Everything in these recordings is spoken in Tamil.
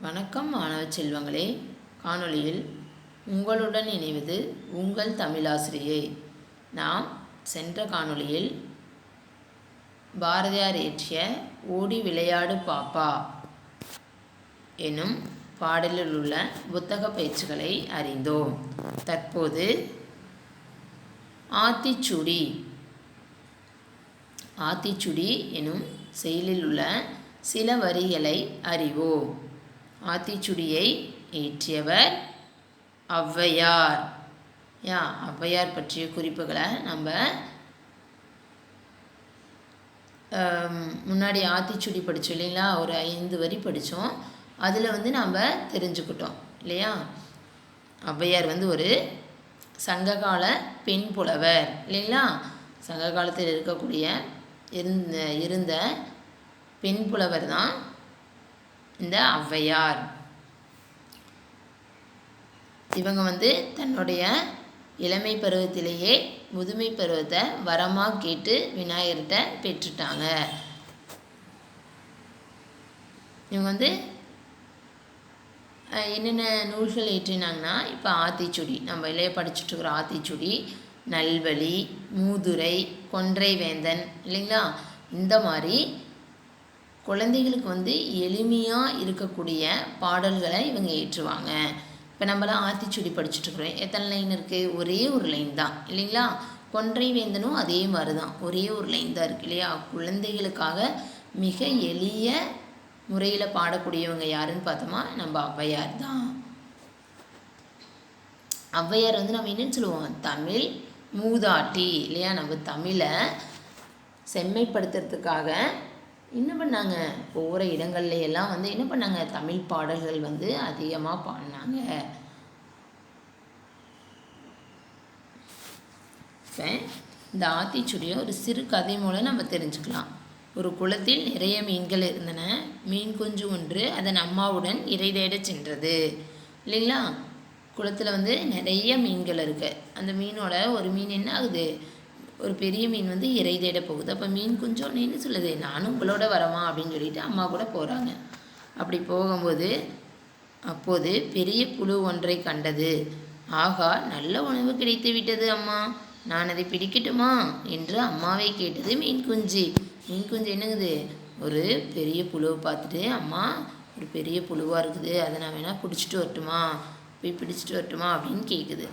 வணக்கம் மாணவ செல்வங்களே. காணொளியில் உங்களுடன் இணைவது உங்கள் தமிழாசிரியை. நாம் சென்ற காணொளியில் பாரதியார் இயற்றிய ஓடி விளையாடு பாப்பா எனும் பாடலில் உள்ள புத்தக பயிற்சிகளை அறிந்தோம். தற்போது ஆத்திச்சுடி எனும் செயலில் உள்ள சில வரிகளை அறிவோம். ஆத்திச்சுடியை இயற்றியவர் ஔவையார். ஔவையார் பற்றிய குறிப்புகளை நம்ம முன்னாடி ஆத்திச்சுடி படித்தோம் இல்லைங்களா, ஒரு 5 வரி படித்தோம். அதில் நாம் தெரிஞ்சுக்கிட்டோம் இல்லையா. ஔவையார் ஒரு சங்ககால பெண் புலவர் இல்லைங்களா. சங்க காலத்தில் இருந்த பெண் புலவர் தான் இந்த ஔவையார். இவங்க தன்னுடைய இளமை பருவத்திலேயே முதுமை பருவத்தை வரமாக கேட்டு விநாயகர்கிட்ட பெற்றுட்டாங்க. இவங்க என்னென்ன நூல்கள் ஏற்றினாங்கன்னா, இப்போ ஆத்திச்சுடி நம்ம இல்லையே படிச்சுட்ருக்குற ஆத்திச்சுடி, நல்வழி, மூதுரை, கொன்றை வேந்தன் இல்லைங்களா. இந்த மாதிரி குழந்தைகளுக்கு எளிமையாக இருக்கக்கூடிய பாடல்களை இவங்க ஏற்றுவாங்க. இப்போ நம்மளாம் ஆத்திச்சுடி படிச்சுட்ருக்குறோம். எத்தனை லைன் இருக்குது? ஒரே ஒரு லைன் தான் இல்லைங்களா. கொன்றை வேந்தனும் அதே மாதிரி தான், ஒரே ஒரு லைன் தான் இருக்குது இல்லையா. குழந்தைகளுக்காக மிக எளிய முறையில் பாடக்கூடியவங்க யாருன்னு பார்த்தோமா, நம்ம ஔவையார் தான். ஔவையார் நம்ம என்னன்னு சொல்லுவோம், தமிழ் மூதாட்டி இல்லையா. நம்ம தமிழை செம்மைப்படுத்துறதுக்காக என்ன பண்ணாங்க, போகிற இடங்கள்ல எல்லாம் என்ன பண்ணாங்க, தமிழ் பாடல்கள் அதிகமாக பாடினாங்க. இப்போ இந்த ஆத்திச்சுடியை ஒரு சிறு கதை மூலம் நம்ம தெரிஞ்சுக்கலாம். ஒரு குளத்தில் நிறைய மீன்கள் இருந்தன. மீன் குஞ்சு ஒன்று அதன் அம்மாவுடன் இரை தேட சென்றது இல்லைங்களா. குளத்தில் நிறைய மீன்கள் இருக்குது. அந்த மீனோட ஒரு மீன் என்ன ஆகுது, ஒரு பெரிய மீன் இரை தேட போகுது. அப்போ மீன் குஞ்சோன்னு என்ன சொல்லுது, நானும் உங்களோட வரமா அப்படின்னு சொல்லிட்டு அம்மா கூட போகிறாங்க. அப்படி போகும்போது அப்போது பெரிய புழு ஒன்றை கண்டது. ஆகா, நல்ல உணவு கிடைத்து விட்டது அம்மா, நான் அதை பிடிக்கட்டுமா என்று அம்மாவை கேட்டது மீன் குஞ்சு. மீன் குஞ்சு என்னங்குது, ஒரு பெரிய புழுவை பார்த்துட்டு, அம்மா ஒரு பெரிய புழுவாக இருக்குது, அதை நான் வேணால் பிடிச்சிட்டு வரட்டுமா, போய் பிடிச்சிட்டு வரட்டுமா அப்படின்னு கேட்குது.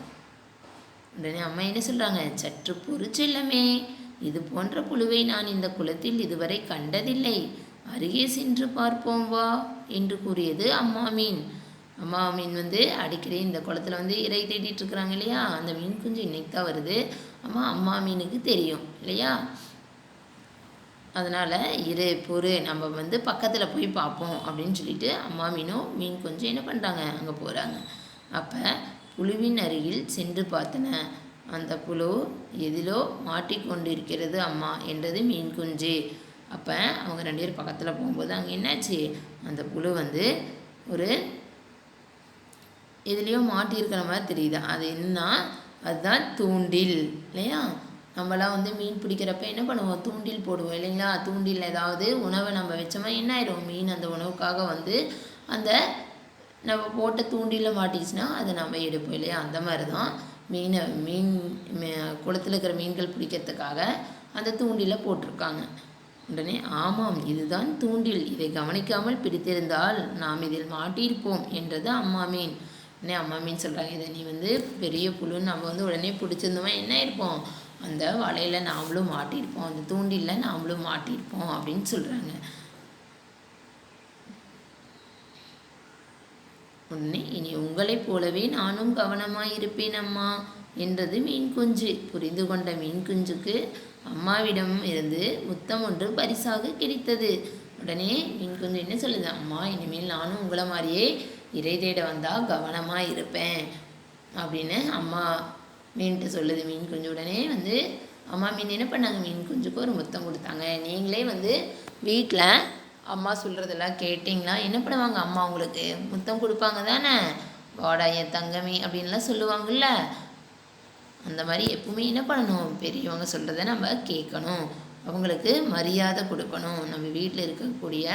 உடனே அம்மா என்ன சொல்கிறாங்க, சற்று பொறுச்செல்லமே, இது போன்ற புழுவை நான் இந்த குளத்தில் இதுவரை கண்டதில்லை, அருகே சென்று பார்ப்போம் வா என்று கூறியது அம்மா மீன். அம்மா மீன் அடிக்கடி இந்த குளத்தில் இரை தேடிட்டு இருக்கிறாங்க இல்லையா. அந்த மீன் குஞ்சு இன்னைக்கு தான் வருது. அம்மா மீனுக்கு தெரியும் இல்லையா. அதனால் பொறு, நம்ம பக்கத்தில் போய் பார்ப்போம் அப்படின்னு சொல்லிட்டு அம்மா மீனும் மீன் கொஞ்சம் என்ன பண்ணுறாங்க, அங்கே போகிறாங்க. அப்போ புழுவின் அருகில் சென்று பார்த்தன. அந்த புழு எதிலோ மாட்டிக்கொண்டிருக்கிறது அம்மா என்றது மீன் குஞ்சு. அப்போ அவங்க 2 பேர் பக்கத்தில் போகும்போது அங்கே என்னாச்சு, அந்த புழு ஒரு எதுலேயோ மாட்டியிருக்கிற மாதிரி தெரியுது. அது என்ன, அதுதான் தூண்டில் இல்லையா. நம்மளாம் மீன் பிடிக்கிறப்ப என்ன பண்ணுவோம், தூண்டில் போடுவோம் இல்லைங்களா. தூண்டில் ஏதாவது உணவை நம்ம வச்சோமா என்ன ஆயிடும், மீன் அந்த உணவுக்காக அந்த நம்ம போட்ட தூண்டில் மாட்டிச்சுன்னா அதை நம்ம எடுப்போம் இல்லையா. அந்த மாதிரி தான் மீன் குளத்தில் இருக்கிற மீன்கள் பிடிக்கிறதுக்காக அந்த தூண்டில் போட்டிருக்காங்க. உடனே ஆமாம், இதுதான் தூண்டில், இதை கவனிக்காமல் பிடித்திருந்தால் நாம் இதில் மாட்டியிருப்போம் என்றது அம்மா மீன். உடனே அம்மா மீன் சொல்கிறாங்க, இதை நீ பெரிய புழுன்னு நம்ம உடனே பிடிச்சிருந்தோமா என்ன ஆயிருப்போம், அந்த வலையில் நாமளும் மாட்டியிருப்போம், அந்த தூண்டிலில் நாமளும் மாட்டியிருப்போம் அப்படின்னு சொல்கிறாங்க. உடனே இனி உங்களைப் போலவே நானும் கவனமாயிருப்பேன் அம்மா என்றது மீன் குஞ்சு. புரிந்து கொண்ட மீன் குஞ்சுக்கு அம்மாவிடம் இருந்து முத்தம் ஒன்று பரிசாக கிடைத்தது. உடனே மீன் குஞ்சு என்ன சொல்லுது, அம்மா இனிமேல் நானும் உங்களை மாதிரியே இறை தேட வந்தால் கவனமாக இருப்பேன் அப்படின்னு அம்மா மீன்கிட்ட சொல்லுது. மீன் குஞ்சு உடனே அம்மா மீன் என்ன பண்ணாங்க, மீன் குஞ்சுக்கு ஒரு முத்தம் கொடுத்தாங்க. நீங்களே வீட்டில் அம்மா சொல்கிறதெல்லாம் கேட்டிங்களா, என்ன பண்ணுவாங்க, அம்மா உங்களுக்கு முத்தம் கொடுப்பாங்க தானே, வாடா என் தங்கமே அப்படின்லாம் சொல்லுவாங்கள்ல. அந்த மாதிரி எப்பவுமே என்ன பண்ணணும், பெரியவங்க சொல்கிறத நம்ம கேட்கணும், அவங்களுக்கு மரியாதை கொடுக்கணும். நம்ம வீட்டில் இருக்கக்கூடிய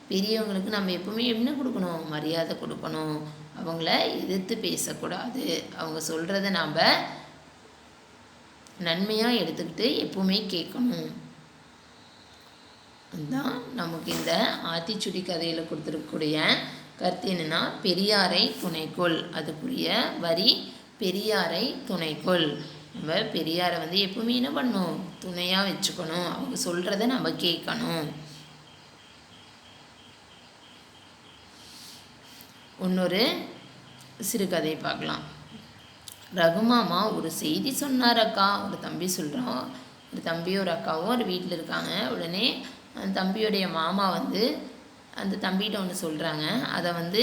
பெரியவங்களுக்கு நம்ம எப்பவுமே என்ன கொடுக்கணும்? மரியாதை கொடுக்கணும். அவங்கள எதிர்த்து பேசக்கூடாது. அவங்க சொல்கிறத நாம் நன்மையாக எடுத்துக்கிட்டு எப்பவுமே கேட்கணும். அதுதான் நமக்கு இந்த ஆத்திச்சுடி கதையில் கொடுத்துருக்கக்கூடிய கருத்து என்னென்னா, பெரியாரை துணைக்கொள். அதுக்குரிய வரி பெரியாரை துணைக்கொள். நம்ம பெரியாரை எப்பவுமே என்ன பண்ணணும்? துணையாக வச்சுக்கணும். அவங்க சொல்கிறத நம்ம கேட்கணும். இன்னொரு சிறுகதையை பார்க்கலாம். ரகுமாமா ஒரு செய்தி சொன்னார் அக்கா. ஒரு தம்பி சொல்கிறான். ஒரு தம்பியும் ஒரு அக்காவும் ஒரு வீட்டில் இருக்காங்க. உடனே அந்த தம்பியோடைய மாமா அந்த தம்பிகிட்ட ஒன்று சொல்கிறாங்க. அதை அந்த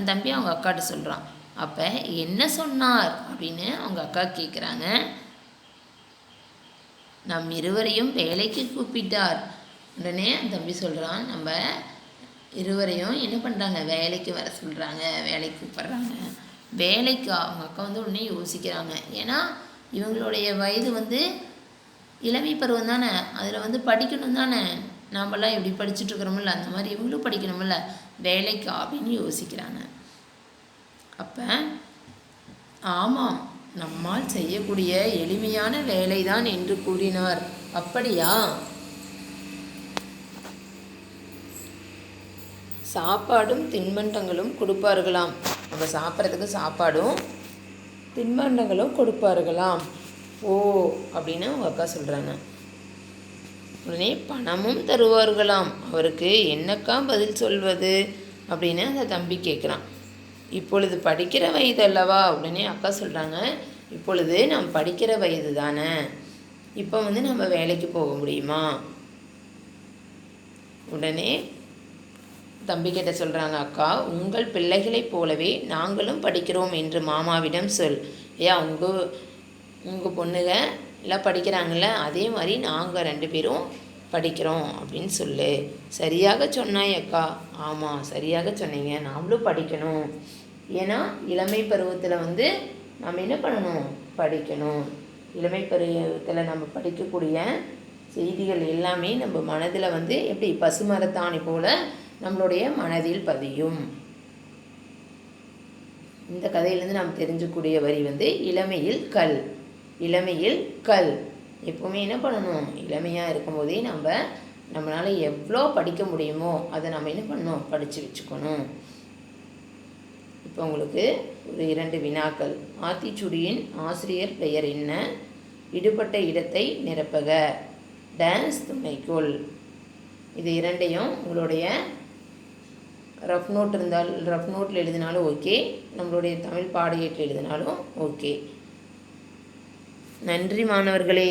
தம்பி அவங்க அக்காட்ட சொல்கிறான். அப்போ என்ன சொன்னார் அப்படின்னு அவங்க அக்கா கேட்குறாங்க. நம் இருவரையும் வேலைக்கு கூப்பிட்டார். உடனே அந்த தம்பி சொல்கிறான், நம்ம இருவரையும் என்ன பண்ணுறாங்க? வேலைக்கு வர சொல்கிறாங்க, வேலைக்கு கூப்பிட்றாங்க. வேலைக்கு அவங்க அக்கா உடனே யோசிக்கிறாங்க. ஏன்னா இவங்களுடைய வயது இளமை பருவம் தானே, அதில் படிக்கணும் தானே. நாமெல்லாம் எப்படி படிச்சுட்ருக்குறோமில்ல, அந்த மாதிரி இவங்களும் படிக்கணுமில்ல, வேலைக்கா அப்படின்னு யோசிக்கிறாங்க. அப்போ ஆமாம், நம்மால் செய்யக்கூடிய எளிமையான வேலை தான் என்று கூறினார். அப்படியா? சாப்பாடும் தின்பண்டங்களும் கொடுப்பார்களாம். நம்ம சாப்பிட்றதுக்கு சாப்பாடும் தின்பண்டங்களும் கொடுப்பார்களாம். ஓ அப்படின்னு அவங்க அக்கா சொல்கிறாங்க. உடனே பணமும் தருவார்களாம். அவருக்கு என்னக்கா பதில் சொல்வது அப்படின்னு அந்த தம்பி கேட்குறான். இப்பொழுது படிக்கிற வயது அல்லவா? உடனே அக்கா சொல்கிறாங்க, இப்பொழுது நாம் படிக்கிற வயது தானே, இப்போ நம்ம வேலைக்கு போக முடியுமா? உடனே தம்பிக்கிட்ட சொல்கிறாங்க, அக்கா உங்கள் பிள்ளைகளைப் போலவே நாங்களும் படிக்கிறோம் என்று மாமாவிடம் சொல். உங்கள் பொண்ணுங்க எல்லாம் படிக்கிறாங்கள்ல, அதே மாதிரி நாங்கள் 2 பேரும் படிக்கிறோம் அப்படின்னு சொல்லு. சரியாக சொன்னாய் அக்கா. ஆமாம், சரியாக சொன்னீங்க, நாமளும் படிக்கணும். ஏன்னா இளமை பருவத்தில் நம்ம என்ன பண்ணணும்? படிக்கணும். இளமை பருவத்தில் நம்ம படிக்கக்கூடிய செய்திகள் எல்லாமே நம்ம மனதில் எப்படி பசுமரத்தாணி போல் நம்மளுடைய மனதில் பதியும். இந்த கதையிலேருந்து நாம் தெரிஞ்சக்கூடிய வரி இளமையில் கல். இளமையில் கல். எப்போவுமே என்ன பண்ணணும்? இளமையாக இருக்கும்போதே நம்மளால் எவ்வளோ படிக்க முடியுமோ அதை நம்ம என்ன பண்ணணும்? படித்து வச்சுக்கணும். இப்போ உங்களுக்கு ஒரு 2 வினாக்கள். ஆத்திச்சுடியின் ஆசிரியர் பெயர் என்ன? விடுபட்ட இடத்தை நிரப்பக. டான்ஸ் துணைக்கோள். இது 2ஐயும் உங்களுடைய ரஃப் நோட்டில் எழுதினாலும் ஓகே, நம்மளுடைய தமிழ் பாடேட்டில் எழுதினாலும் ஓகே. நன்றி மாணவர்களே.